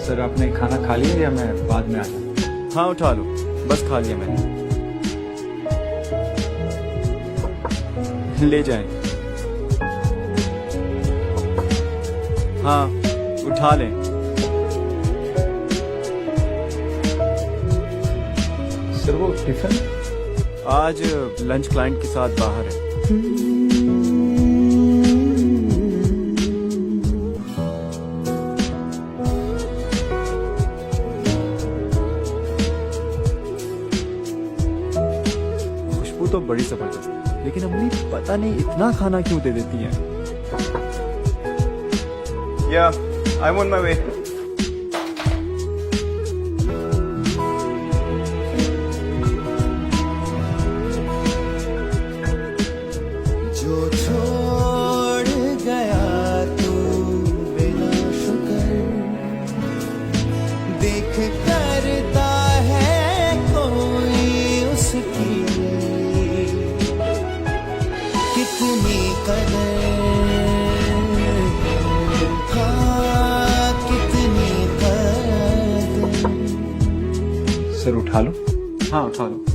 Sir आपने खाना खा लिया या मैं बाद में आ जाऊँ? हाँ उठा लो, बस खा लिया मैंने। ले जाएं। हाँ उठा लें। सर वो टिफिन? आज लंच क्लाइंट के साथ बाहर है। खुशबू तो बड़ी जबरदस्त, लेकिन अम्मी पता नहीं इतना खाना क्यों दे देती हैं। Yeah, I'm on my way. जो छोड़ गया तू बिना शुक्र, देख करता है कोई उसकी कितनी कदर, हाँ कितनी कदर। सर उठा लो। हाँ उठा लो।